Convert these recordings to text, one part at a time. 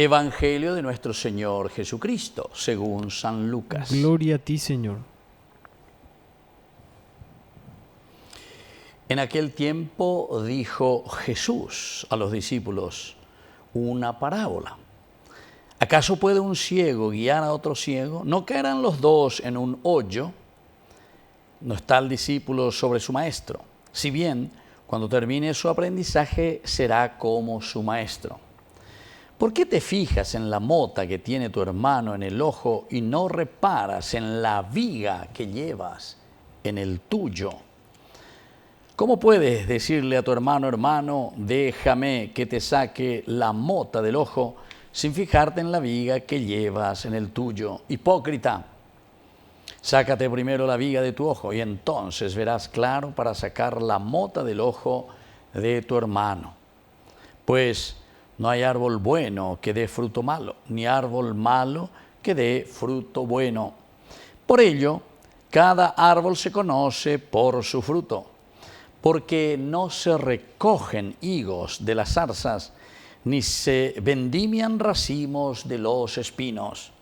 Evangelio de nuestro Señor Jesucristo, según San Lucas. Gloria a ti, Señor. En aquel tiempo dijo Jesús a los discípulos una parábola. ¿Acaso puede un ciego guiar a otro ciego? ¿No caerán los dos en un hoyo? No está el discípulo sobre su maestro. Si bien, cuando termine su aprendizaje, será como su maestro. ¿Por qué te fijas en la mota que tiene tu hermano en el ojo y no reparas en la viga que llevas en el tuyo? ¿Cómo puedes decirle a tu hermano, hermano, déjame que te saque la mota del ojo, sin fijarte en la viga que llevas en el tuyo? Hipócrita, sácate primero la viga de tu ojo y entonces verás claro para sacar la mota del ojo de tu hermano. Pues no hay árbol bueno que dé fruto malo, ni árbol malo que dé fruto bueno. Por ello, cada árbol se conoce por su fruto, porque no se recogen higos de las zarzas, ni se vendimian racimos de los espinos.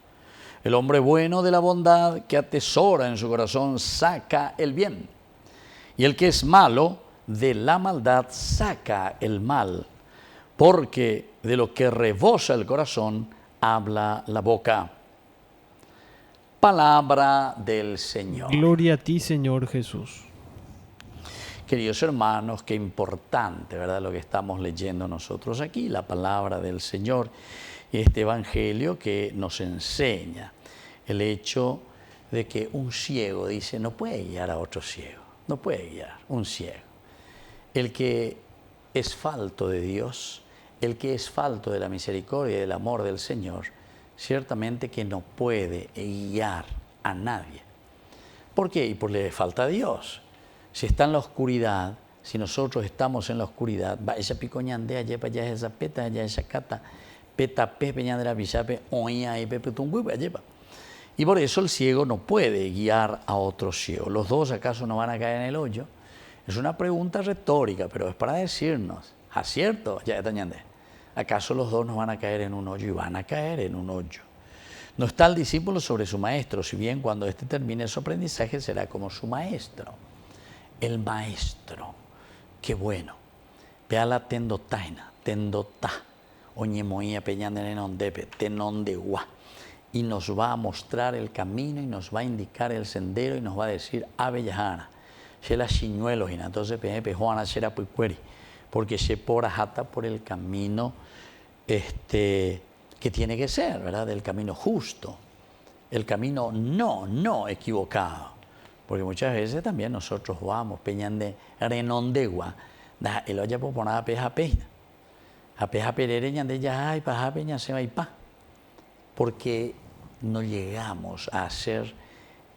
El hombre bueno de la bondad que atesora en su corazón saca el bien, y el que es malo de la maldad saca el mal, porque de lo que rebosa el corazón habla la boca. Palabra del Señor. Gloria a ti, Señor Jesús. Queridos hermanos, qué importante, ¿verdad?, lo que estamos leyendo nosotros aquí, la palabra del Señor, y este evangelio que nos enseña el hecho de que un ciego, dice, no puede guiar a otro ciego, no puede guiar un ciego. El que es falto de Dios, el que es falto de la misericordia y del amor del Señor, ciertamente que no puede guiar a nadie. ¿Por qué? Y por la falta de Dios. Si está en la oscuridad, si nosotros estamos en la oscuridad, va esa picoñandea, lleva ya esa peta, ya esa cata, peta pe peñandera bisape, oía y pepe tunguipa, lleva. Y por eso el ciego no puede guiar a otro ciego. ¿Los dos acaso no van a caer en el hoyo? Es una pregunta retórica, pero es para decirnos, ¿acierto? Ya tañandé. ¿Acaso los dos no van a caer en un hoyo? Y van a caer en un hoyo. No está el discípulo sobre su maestro, si bien cuando éste termine su aprendizaje será como su maestro. El maestro, qué bueno. Vea la tendotaina, tendotá, oñemoía peñanderenondepe, tenondegua. Y nos va a mostrar el camino y nos va a indicar el sendero y nos va a decir Avellajana, Shela Chiñuelos, y entonces Pepe Juana Shera Puicueri, porque se porajata por el camino que tiene que ser, ¿verdad? El camino justo, el camino no equivocado. Porque muchas veces también nosotros vamos, peñande renondegua, el olla poponada peja peina, a peja perere ñande ya hay paja peña se va y pa. Porque no llegamos a hacer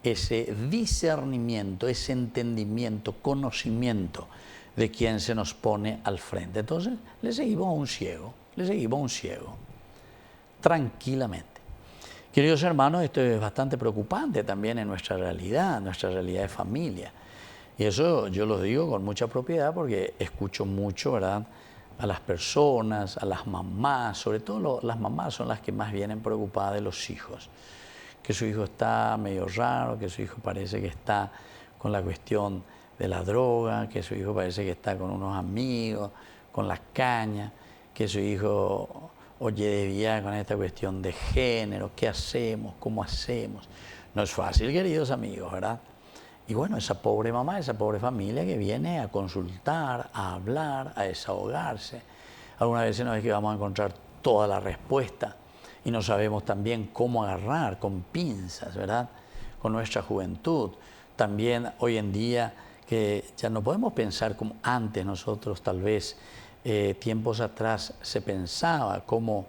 ese discernimiento, ese entendimiento, conocimiento de quien se nos pone al frente. Entonces le seguimos a un ciego, tranquilamente. Queridos hermanos, esto es bastante preocupante también en nuestra realidad de familia. Y eso yo lo digo con mucha propiedad porque escucho mucho, ¿verdad?, a las personas, a las mamás, sobre todo las mamás son las que más vienen preocupadas de los hijos. Que su hijo está medio raro, que su hijo parece que está con la cuestión de la droga, que su hijo parece que está con unos amigos, con las cañas, que su hijo oye de día con esta cuestión de género, ¿qué hacemos? ¿Cómo hacemos? No es fácil, queridos amigos, ¿verdad? Y bueno, esa pobre mamá, esa pobre familia que viene a consultar, a hablar, a desahogarse. Algunas veces no es que vamos a encontrar toda la respuesta y no sabemos también cómo agarrar con pinzas, ¿verdad?, con nuestra juventud. También hoy en día que ya no podemos pensar como antes nosotros tal vez tiempos atrás se pensaba cómo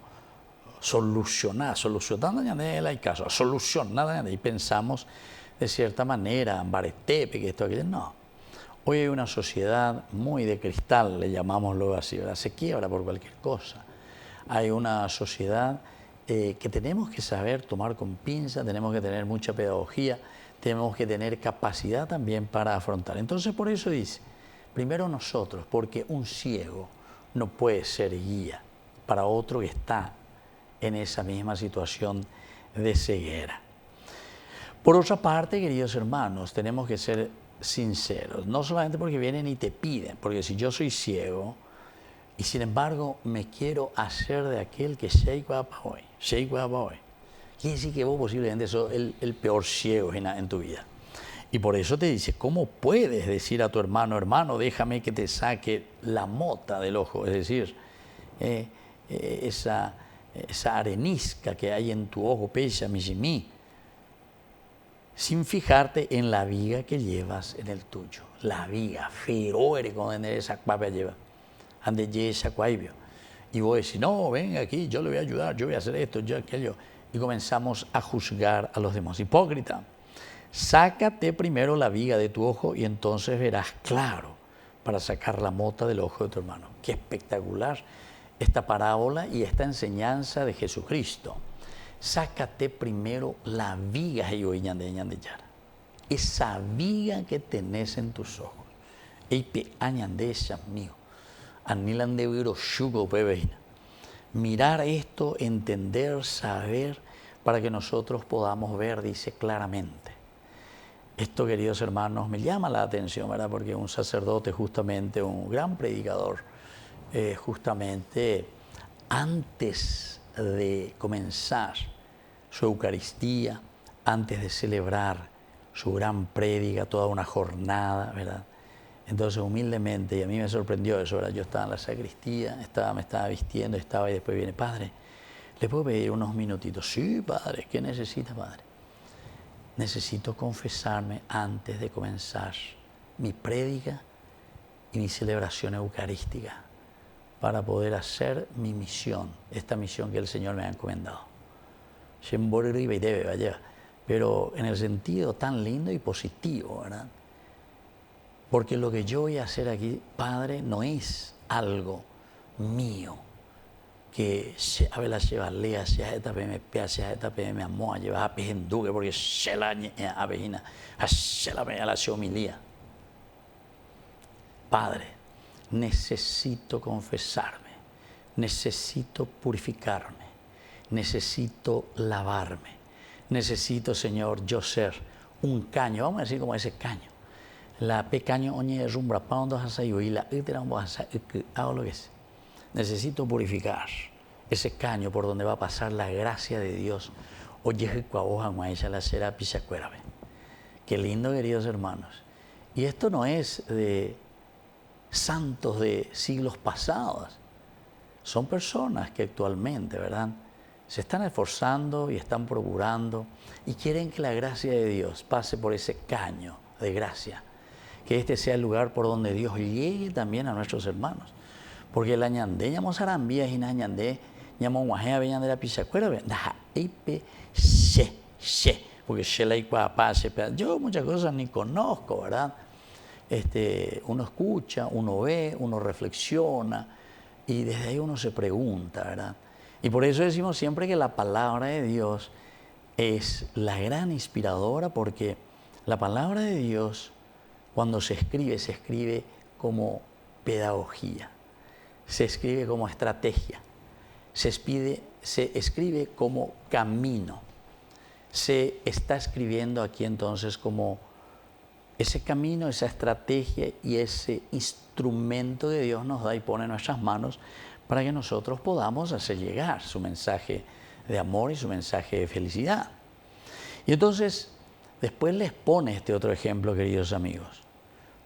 solucionando el caso, solucionar y pensamos de cierta manera, baretepe, que esto, aquello, no. Hoy hay una sociedad muy de cristal, le llamamos luego así, ¿verdad? Se quiebra por cualquier cosa. Hay una sociedad que tenemos que saber tomar con pinza, tenemos que tener mucha pedagogía, tenemos que tener capacidad también para afrontar. Entonces por eso dice, primero nosotros, porque un ciego no puede ser guía para otro que está en esa misma situación de ceguera. Por otra parte, queridos hermanos, tenemos que ser sinceros, no solamente porque vienen y te piden, porque si yo soy ciego y sin embargo me quiero hacer de aquel que quiere decir que vos posiblemente sos el peor ciego en tu vida. Y por eso te dice, ¿cómo puedes decir a tu hermano, hermano, déjame que te saque la mota del ojo? Es decir, esa arenisca que hay en tu ojo, pesa mí, sin fijarte en la viga que llevas en el tuyo. La viga, feroere con esa papia lleva, ande esa cuaibio. Y vos decís, no, venga aquí, yo le voy a ayudar, yo voy a hacer esto, yo aquello. Y comenzamos a juzgar a los demás. Hipócrita, sácate primero la viga de tu ojo y entonces verás claro para sacar la mota del ojo de tu hermano. Qué espectacular esta parábola y esta enseñanza de Jesucristo. Sácate primero la viga, esa viga que tenés en tus ojos. Mirar esto, entender, saber, para que nosotros podamos ver, dice claramente. Esto, queridos hermanos, me llama la atención, ¿verdad? Porque un sacerdote, justamente, un gran predicador, justamente antes de comenzar su Eucaristía, antes de celebrar su gran prédica, toda una jornada, ¿verdad? Entonces, humildemente, y a mí me sorprendió eso, ¿verdad? Yo estaba en la sacristía, me estaba vistiendo, y después viene, padre, ¿le puedo pedir unos minutitos? Sí, padre, ¿qué necesita, padre? Necesito confesarme antes de comenzar mi prédica y mi celebración eucarística para poder hacer mi misión, esta misión que el Señor me ha encomendado. Pero en el sentido tan lindo y positivo, ¿verdad? Porque lo que yo voy a hacer aquí, Padre, no es algo mío, que se habla lleva lea se ha etapa me amó a llevar a pejenduque porque se la avejina se la me la homilía. Padre, necesito confesarme, necesito purificarme, necesito lavarme, necesito, Señor, yo ser un caño, vamos a decir como ese caño. La pecaño oñe rumbra paundo hasayo y la hago lo que es. Necesito purificar ese caño por donde va a pasar la gracia de Dios. Oye, la será pichacuérabe. Qué lindo, queridos hermanos. Y esto no es de santos de siglos pasados. Son personas que actualmente, ¿verdad?, se están esforzando y están procurando y quieren que la gracia de Dios pase por ese caño de gracia. Que este sea el lugar por donde Dios llegue también a nuestros hermanos. Porque la ñandé llamó Sarambía y la ñandé llamó Guajea Beñandé la Pichacuera, porque yo muchas cosas ni conozco, ¿verdad? Uno escucha, uno ve, uno reflexiona y desde ahí uno se pregunta, ¿verdad? Y por eso decimos siempre que la palabra de Dios es la gran inspiradora, porque la palabra de Dios, cuando se escribe como pedagogía, se escribe como estrategia, se escribe como camino, se está escribiendo aquí entonces como ese camino, esa estrategia y ese instrumento que Dios nos da y pone en nuestras manos para que nosotros podamos hacer llegar su mensaje de amor y su mensaje de felicidad. Y entonces, después les pone este otro ejemplo, queridos amigos.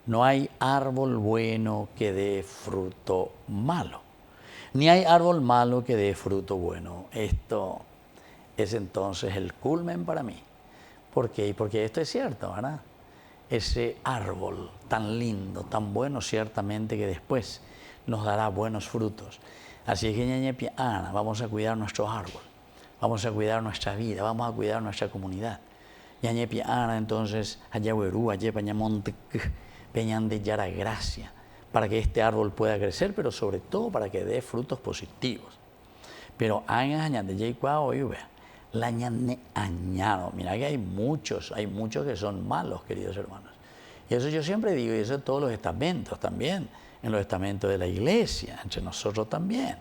No hay árbol bueno que dé fruto malo, ni hay árbol malo que dé fruto bueno. Esto es entonces el culmen para mí. ¿Por qué? Porque esto es cierto, ¿verdad? Ese árbol tan lindo, tan bueno, ciertamente que después nos dará buenos frutos. Así es que, vamos a cuidar nuestro árbol, vamos a cuidar nuestra vida, vamos a cuidar nuestra comunidad. Entonces, allá peñan de yara gracia, para que este árbol pueda crecer, pero sobre todo para que dé frutos positivos. Pero mira que hay muchos que son malos, queridos hermanos. Y eso yo siempre digo, y eso en todos los estamentos también, en los estamentos de la iglesia, entre nosotros también.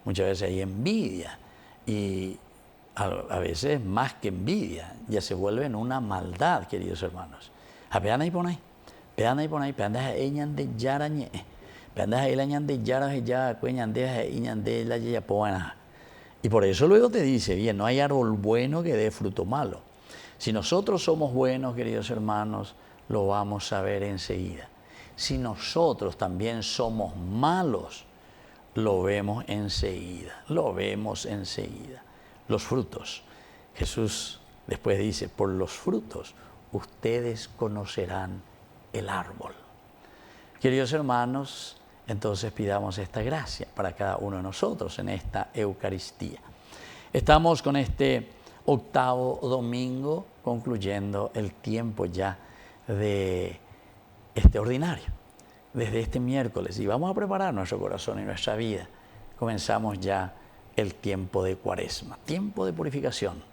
Muchas veces hay envidia, Y a veces más que envidia, ya se vuelve en una maldad, queridos hermanos. Vean ahí por ahí, vean ahí por ahí, vean ahí ñande yarañe, vean ahí la ñande yara ya cueñande y ñande la ya poana. Y por eso luego te dice, bien, no hay árbol bueno que dé fruto malo. Si nosotros somos buenos, queridos hermanos, lo vamos a ver enseguida. Si nosotros también somos malos, lo vemos enseguida, lo vemos enseguida. Los frutos. Jesús después dice, por los frutos ustedes conocerán el árbol. Queridos hermanos, entonces pidamos esta gracia para cada uno de nosotros en esta Eucaristía. Estamos con este octavo domingo concluyendo el tiempo ya de este ordinario, desde este miércoles, y vamos a preparar nuestro corazón y nuestra vida. Comenzamos ya el tiempo de Cuaresma, tiempo de purificación,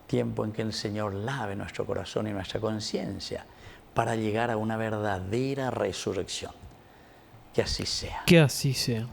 tiempo en que el Señor lave nuestro corazón y nuestra conciencia para llegar a una verdadera resurrección. Que así sea. Que así sea.